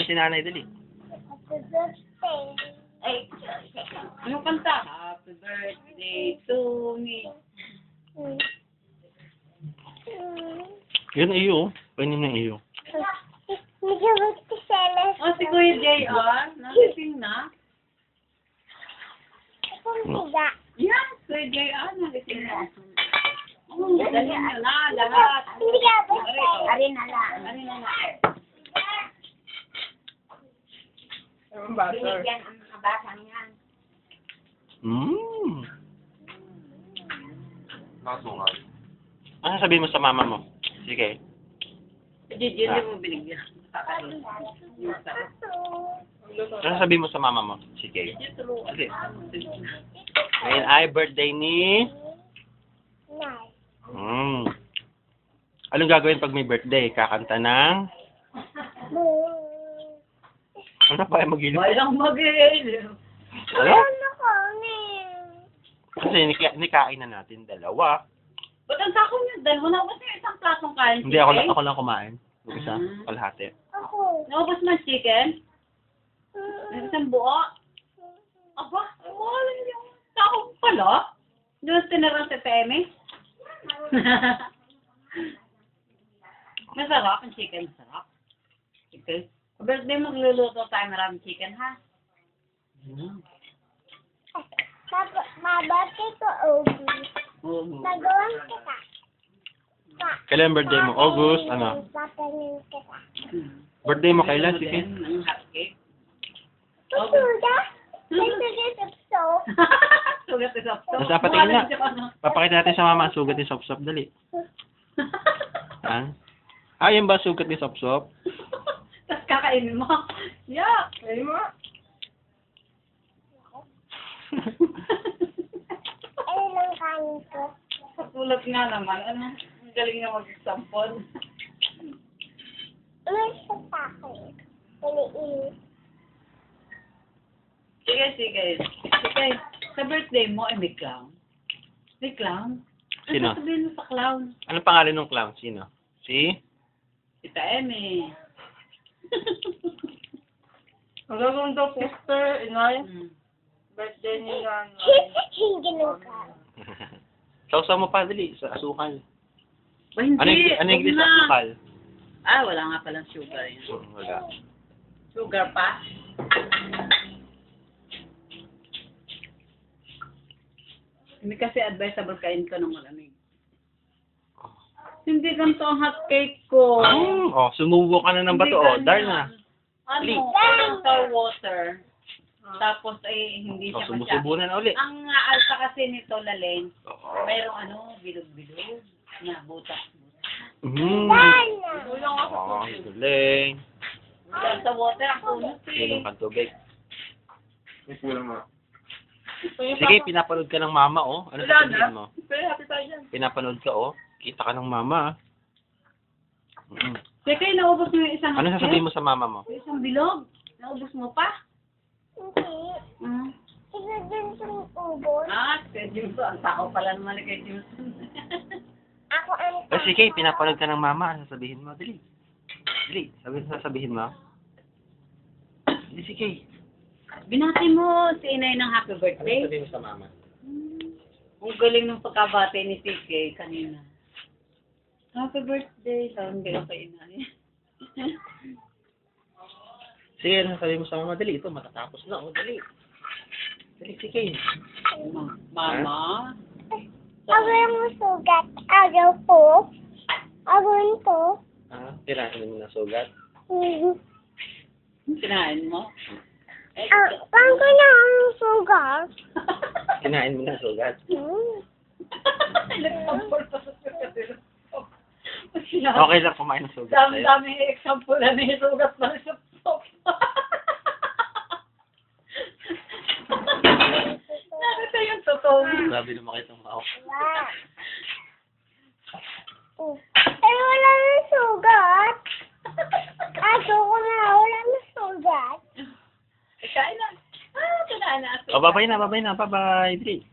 si nanay, dali. Happy birthday. Ay, anong kanta? Happy birthday to me. Yun, iyo. Painim ng iyo. Nagawag si Celes. Oh, si Kuya JR. Nagising na. Akong higa. Yan, Kuya JR. Nagising na. Dali nyo na, lahat. Hindi ka ba Ari na lang. Ari na lang. Binigyan ang mga batang yan. Ano sabihin mo sa mama mo? Sige. Hindi mo binigyan. Ano sabihin mo sa mama mo? Sige. Sige. Ngayon ay birthday ni... Nice. Anong gagawin pag may birthday? Kakanta ng... Ano pa yung mag-ilip? Walang mag-iilim. Ano? Ano ko, Kasi nikain na natin dalawa. Ba't ang sako niyo? Dalawa na ubos yung isang platong kain. Hindi, ako lang kumain. Yung isa, kalahati. Ako. Naubos mo ang chicken? Yung isang buo? Aba, wala yung sako pala. Doon tinarang sa Temi. Masarap ang chicken. Masarap. Okay. Birthday magluluto tayo maraming chicken, ha? Mabati ko, Ogie. Oo. Nagawan kita. Kailan birthday mo? August, ano? Papanin kita. Birthday mo kailan? Sige. Ang hot cake. Suga? May suga sa Sugat sa sop. Nasa patingin na. Papakita natin sa mama ang sugat ni Sop Sop. Dali. Ha? Yun ba sugat ni Sop Sop? Tapos kakainin mo. Yeah. Kainin mo. Ano lang kanin ko? Katulad nga naman. Ano? Ang galing na mag-example. Ano siya sa akin? Paliin. Sige. Sa birthday mo, may clown. May clown? Sino? Ano sabihin mo sa clown? Anong pangalan ng clown? Sino? Si? Kita Eme. Ang gagawin daw poster, inay, birthday ni Nanay. Ganun ka. Sausaw mo pa, dali. Sa asukal. Ba, hindi. Ano yung English Wag na. asukal? Wala nga palang sugar yun. Wala. Sugar pa? Hindi kasi advisable kain ka ng malamig. Hindi ganito ang hot cake ko. Sumubo ka na ng bato. Hindi Dar ganyan. na. Please. Ano, water. Tapos hindi siya Sumusubo na uli. Ang alta kasi nito, Lalen, mayroong bilog-bilog na butas. Galing. Sa water, ang kunot Inom kang tubig. May kulang nga. Sige, pinapanood ka ng mama, oh. Ano Wala sasabihin mo? Pero happy tayo dyan. Pinapanood ka, oh. Kita ka ng mama, ah. Teka, naubos mo yung isang Ano sasabihin mo sa mama mo? Yung isang bilog. Naubos mo pa? Hindi. Isa din sa ubod. Kay Jimson. Ang tao pala naman kay Jimson. Ako ang Sige, pinapanood ka ng mama. Ano sasabihin mo? Dali. Sasabihin mo. Dali, sige. Binati mo si Inay ng happy Ano birthday. sasabihin mo sa mama? Ang galing ng pagkabate ni TK kanina. Happy birthday. Sabi ko kay Inay. Sige, ano sasabihin mo sa mama? Dali, ito, matatapos na. Oh, dali. Dali, sige. Mama? Ako yung sugat. Agaw po. Agon po. Tirahin mo na sugat. Sinain mo? Pang ko na ang sugat. Kinain mo na sugat. Okay lang kumain ng sugat. Dami example na may sugat pa sa top. Nakita yung totoo. Grabe lumaki itong mao. Pero wala na sugat. Aso ko na, wala na sugat. Kain na. Ito na. Babay na. Bye-bye. Dali.